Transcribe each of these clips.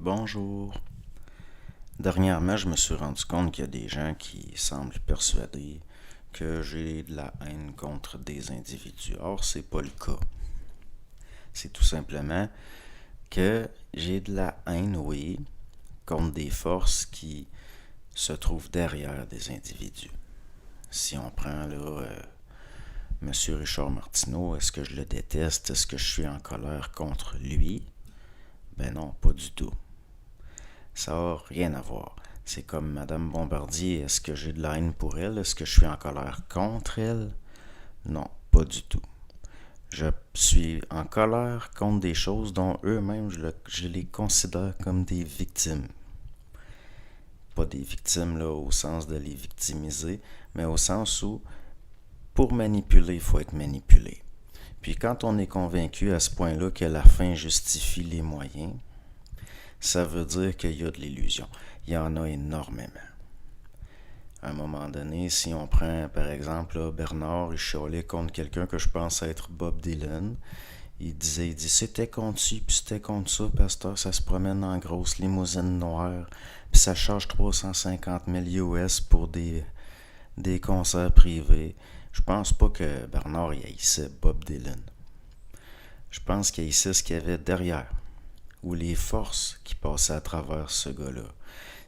Bonjour. Dernièrement, je me suis rendu compte qu'il y a des gens qui semblent persuadés que j'ai de la haine contre des individus. Or, c'est pas le cas. C'est tout simplement que j'ai de la haine, oui, contre des forces qui se trouvent derrière des individus. Si on prend là M. Richard Martineau, est-ce que je le déteste? Est-ce que je suis en colère contre lui? Ben non, pas du tout. Ça n'a rien à voir. C'est comme Madame Bombardier, est-ce que j'ai de la haine pour elle? Est-ce que je suis en colère contre elle? Non, pas du tout. Je suis en colère contre des choses dont eux-mêmes, je les considère comme des victimes. Pas des victimes là au sens de les victimiser, mais au sens où, pour manipuler, il faut être manipulé. Puis quand on est convaincu à ce point-là que la fin justifie les moyens, ça veut dire qu'il y a de l'illusion. Il y en a énormément. À un moment donné, si on prend par exemple là, Bernard, il chialait contre quelqu'un que je pense être Bob Dylan. Il dit c'était contre ci, puis c'était contre ça, pasteur, ça se promène en grosse limousine noire, puis ça charge 350 000 US pour des concerts privés. Je pense pas que Bernard y haïssait Bob Dylan. Je pense qu'il haïssait ce qu'il y avait derrière, ou les forces qui passaient à travers ce gars-là.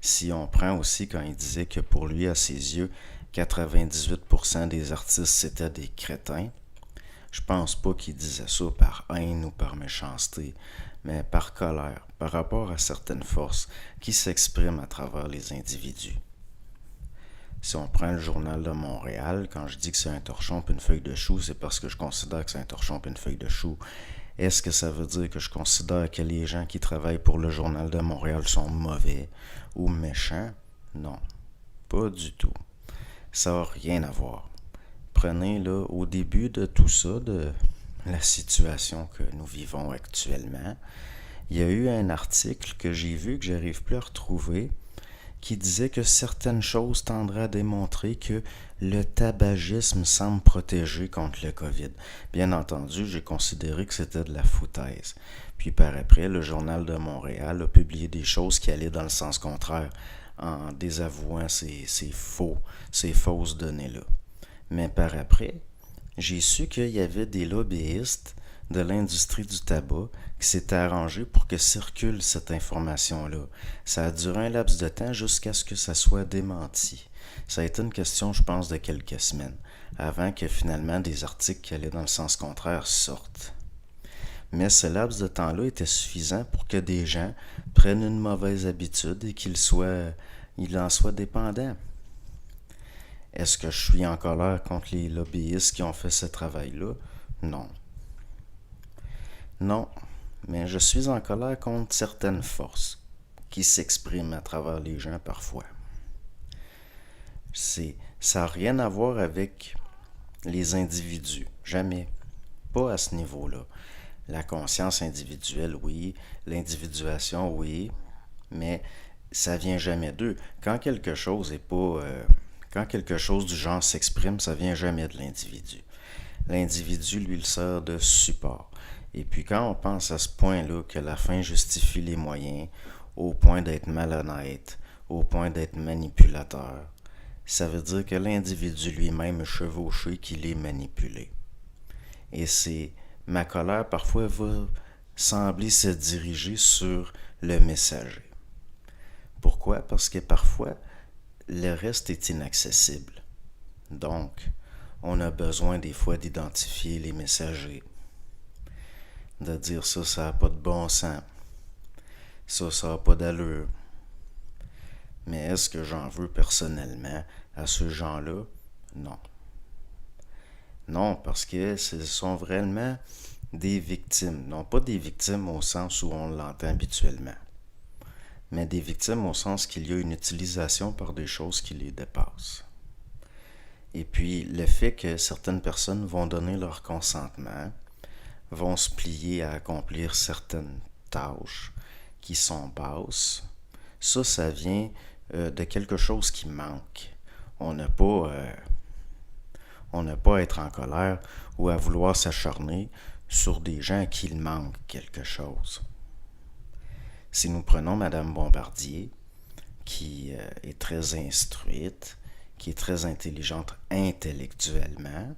Si on prend aussi quand il disait que pour lui, à ses yeux, 98% des artistes c'était des crétins, je pense pas qu'il disait ça par haine ou par méchanceté, mais par colère, par rapport à certaines forces qui s'expriment à travers les individus. Si on prend le journal de Montréal, quand je dis que c'est un torchon et une feuille de chou, c'est parce que je considère que c'est un torchon et une feuille de chou. Est-ce que ça veut dire que je considère que les gens qui travaillent pour le journal de Montréal sont mauvais ou méchants? Non, pas du tout. Ça n'a rien à voir. Prenez là, au début de tout ça, de la situation que nous vivons actuellement, il y a eu un article que j'ai vu, que j'arrive plus à retrouver, qui disait que certaines choses tendraient à démontrer que le tabagisme semble protéger contre le COVID. Bien entendu, j'ai considéré que c'était de la foutaise. Puis par après, le Journal de Montréal a publié des choses qui allaient dans le sens contraire, en désavouant ces fausses données-là. Mais par après, j'ai su qu'il y avait des lobbyistes de l'industrie du tabac qui s'étaient arrangés pour que circule cette information-là. Ça a duré un laps de temps jusqu'à ce que ça soit démenti. Ça a été une question, je pense, de quelques semaines, avant que finalement des articles qui allaient dans le sens contraire sortent. Mais ce laps de temps-là était suffisant pour que des gens prennent une mauvaise habitude et qu'ils en soient dépendants. Est-ce que je suis en colère contre les lobbyistes qui ont fait ce travail-là? Non. Non, mais je suis en colère contre certaines forces qui s'expriment à travers les gens parfois. Ça n'a rien à voir avec les individus, jamais. Pas à ce niveau-là. La conscience individuelle, oui. L'individuation, oui. Mais ça vient jamais d'eux. Quand quelque chose du genre s'exprime, ça vient jamais de l'individu. L'individu, lui, le sert de support. Et puis quand on pense à ce point-là, que la fin justifie les moyens, au point d'être malhonnête, au point d'être manipulateur, ça veut dire que l'individu lui-même est chevauché, qu'il est manipulé. Et ma colère parfois va sembler se diriger sur le messager. Pourquoi? Parce que parfois, le reste est inaccessible. Donc, on a besoin des fois d'identifier les messagers. De dire ça n'a pas de bon sens. Ça n'a pas d'allure. Mais est-ce que j'en veux personnellement à ce gens-là? Non. Non, parce que ce sont vraiment des victimes. Non pas des victimes au sens où on l'entend habituellement, mais des victimes au sens qu'il y a une utilisation par des choses qui les dépassent. Et puis, le fait que certaines personnes vont donner leur consentement, vont se plier à accomplir certaines tâches qui sont basses, ça vient de quelque chose qui manque. On n'a pas à être en colère ou à vouloir s'acharner sur des gens à qui il manque quelque chose. Si nous prenons Madame Bombardier, qui est très instruite, qui est très intelligente intellectuellement,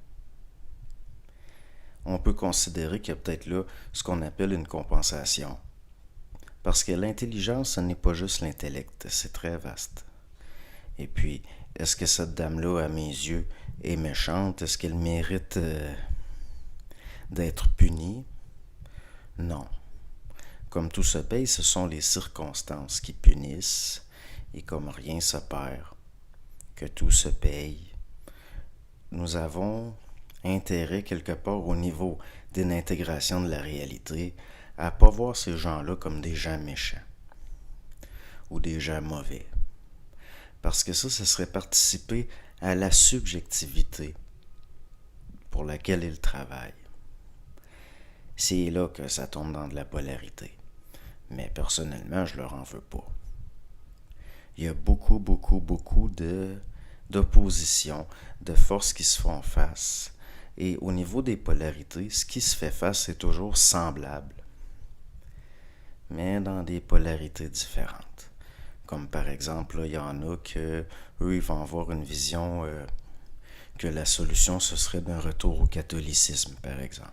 on peut considérer qu'il y a peut-être là ce qu'on appelle une compensation. Parce que l'intelligence, ce n'est pas juste l'intellect, c'est très vaste. Et puis, est-ce que cette dame-là, à mes yeux, est méchante? Est-ce qu'elle mérite d'être punie? Non. Comme tout se paye, ce sont les circonstances qui punissent, et comme rien se perd, que tout se paye, nous avons intérêt quelque part au niveau d'une intégration de la réalité à ne pas voir ces gens-là comme des gens méchants ou des gens mauvais. Parce que ça serait participer à la subjectivité pour laquelle ils travaillent. C'est là que ça tombe dans de la polarité. Mais personnellement, je leur en veux pas. Il y a beaucoup d'oppositions, de forces qui se font face. Et au niveau des polarités, ce qui se fait face est toujours semblable, mais dans des polarités différentes. Comme par exemple, il y en a que eux, ils vont avoir une vision que la solution, ce serait d'un retour au catholicisme, par exemple.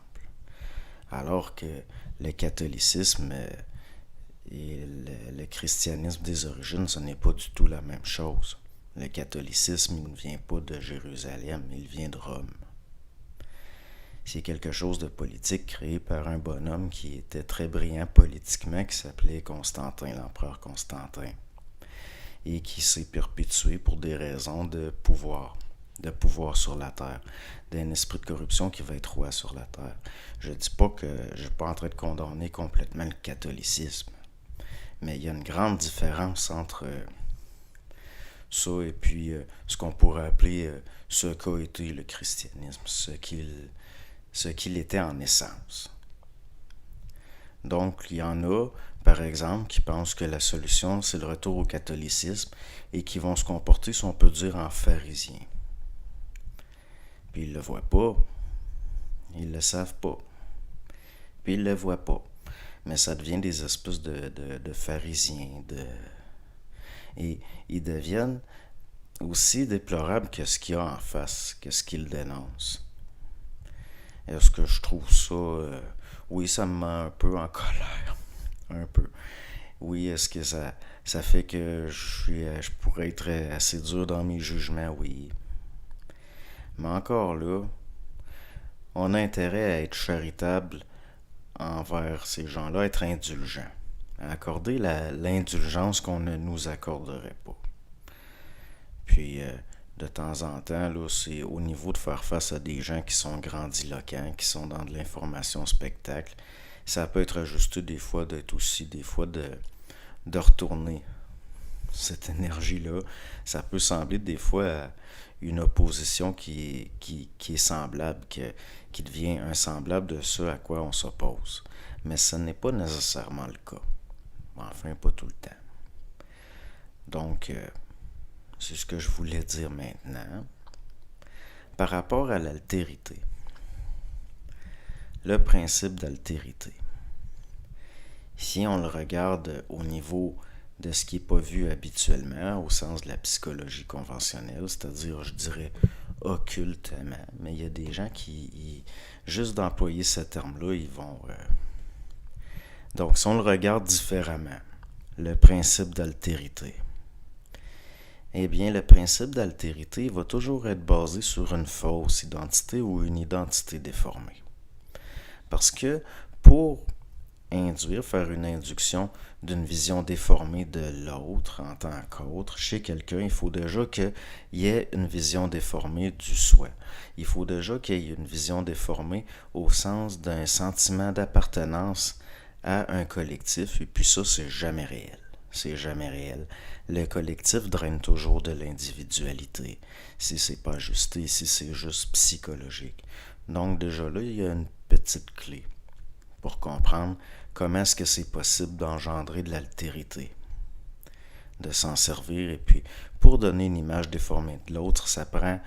Alors que le catholicisme et le christianisme des origines, ce n'est pas du tout la même chose. Le catholicisme, il ne vient pas de Jérusalem, il vient de Rome. C'est quelque chose de politique créé par un bonhomme qui était très brillant politiquement, qui s'appelait Constantin, l'empereur Constantin, et qui s'est perpétué pour des raisons de pouvoir sur la terre, d'un esprit de corruption qui va être roi sur la terre. Je ne dis pas que je ne suis pas en train de condamner complètement le catholicisme, mais il y a une grande différence entre ça et puis ce qu'on pourrait appeler ce qu'a été le christianisme, ce qu'il était en essence. Donc, il y en a, par exemple, qui pensent que la solution, c'est le retour au catholicisme et qui vont se comporter, si on peut dire, en pharisiens. Puis ils ne le voient pas, ils ne le savent pas, puis ils ne le voient pas. Mais ça devient des espèces de pharisiens, et ils deviennent aussi déplorables que ce qu'il y a en face, que ce qu'ils dénoncent. Est-ce que je trouve ça... oui, ça me met un peu en colère. Un peu. Oui, est-ce que ça fait que je pourrais être assez dur dans mes jugements? Oui. Mais encore là, on a intérêt à être charitable envers ces gens-là, à être indulgent, à accorder l'indulgence qu'on ne nous accorderait pas. Puis, de temps en temps, là, c'est au niveau de faire face à des gens qui sont grandiloquents, qui sont dans de l'information spectacle. Ça peut être ajusté des fois de retourner cette énergie-là. Ça peut sembler des fois une opposition qui est semblable, qui devient un semblable de ce à quoi on s'oppose. Mais ce n'est pas nécessairement le cas. Enfin, pas tout le temps. Donc, c'est ce que je voulais dire maintenant. Par rapport à l'altérité, le principe d'altérité, si on le regarde au niveau de ce qui n'est pas vu habituellement, au sens de la psychologie conventionnelle, c'est-à-dire, je dirais, occultement, mais il y a des gens qui, juste d'employer ce terme-là, ils vont... Donc, si on le regarde différemment, le principe d'altérité, eh bien, le principe d'altérité va toujours être basé sur une fausse identité ou une identité déformée. Parce que pour faire une induction d'une vision déformée de l'autre en tant qu'autre, chez quelqu'un, il faut déjà qu'il y ait une vision déformée du soi. Il faut déjà qu'il y ait une vision déformée au sens d'un sentiment d'appartenance à un collectif, et puis ça, c'est jamais réel. C'est jamais réel. Le collectif draine toujours de l'individualité. Si c'est pas ajusté, si c'est juste psychologique. Donc déjà là, il y a une petite clé pour comprendre comment est-ce que c'est possible d'engendrer de l'altérité, de s'en servir. Et puis, pour donner une image déformée de l'autre, ça prend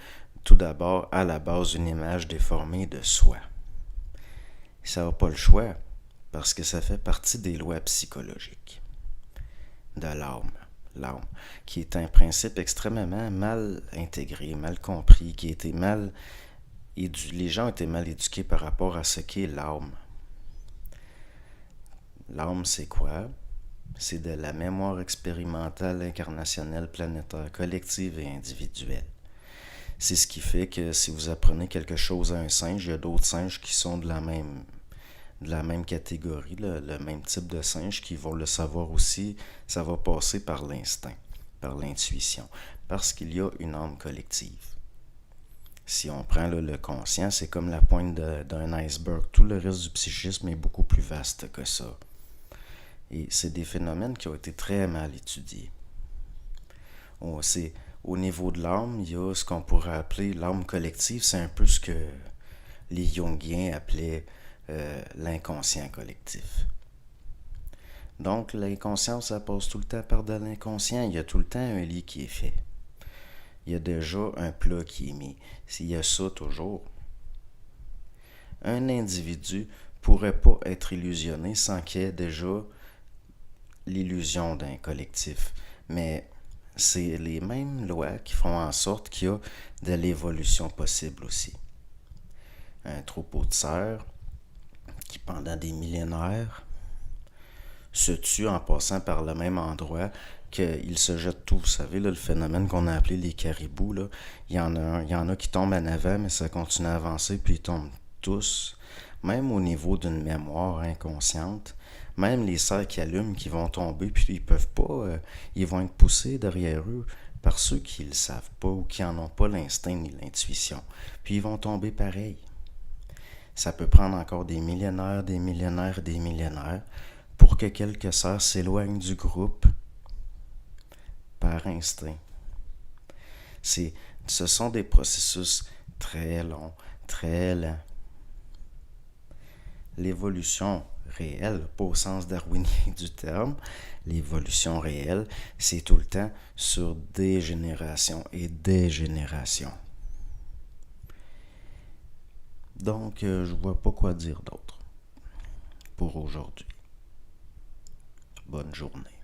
tout d'abord à la base une image déformée de soi. Ça n'a pas le choix, parce que ça fait partie des lois psychologiques. de l'âme, qui est un principe extrêmement mal intégré, mal compris, qui a été mal les gens ont été mal éduqués par rapport à ce qu'est l'âme. L'âme, c'est quoi? C'est de la mémoire expérimentale, incarnationnelle, planétaire, collective et individuelle. C'est ce qui fait que si vous apprenez quelque chose à un singe, il y a d'autres singes qui sont de la même catégorie, le même type de singe, qui vont le savoir aussi. Ça va passer par l'instinct, par l'intuition, parce qu'il y a une âme collective. Si on prend le conscient, c'est comme la pointe d'un iceberg. Tout le reste du psychisme est beaucoup plus vaste que ça. Et c'est des phénomènes qui ont été très mal étudiés. Au niveau de l'âme, il y a ce qu'on pourrait appeler l'âme collective. C'est un peu ce que les Jungiens appelaient l'inconscient collectif. Donc, l'inconscient, ça passe tout le temps par de l'inconscient. Il y a tout le temps un lit qui est fait. Il y a déjà un plat qui est mis. S'il y a ça toujours, un individu ne pourrait pas être illusionné sans qu'il y ait déjà l'illusion d'un collectif. Mais c'est les mêmes lois qui font en sorte qu'il y a de l'évolution possible aussi. Un troupeau de cerfs qui, pendant des millénaires, se tue en passant par le même endroit, qu'ils se jettent tous. Vous savez, là, le phénomène qu'on a appelé les caribous, là, il y en a qui tombent en avant, mais ça continue à avancer, puis ils tombent tous. Même au niveau d'une mémoire inconsciente, même les cerfs qui allument, qui vont tomber, puis ils peuvent pas, ils vont être poussés derrière eux par ceux qui ne le savent pas ou qui n'en ont pas l'instinct ni l'intuition. Puis ils vont tomber pareil. Ça peut prendre encore des millénaires pour que quelques cerfs s'éloignent du groupe par instinct. Ce sont des processus très longs, très lents. L'évolution réelle, pas au sens darwinien du terme, l'évolution réelle, c'est tout le temps sur des générations et des générations. Donc, je vois pas quoi dire d'autre pour aujourd'hui. Bonne journée.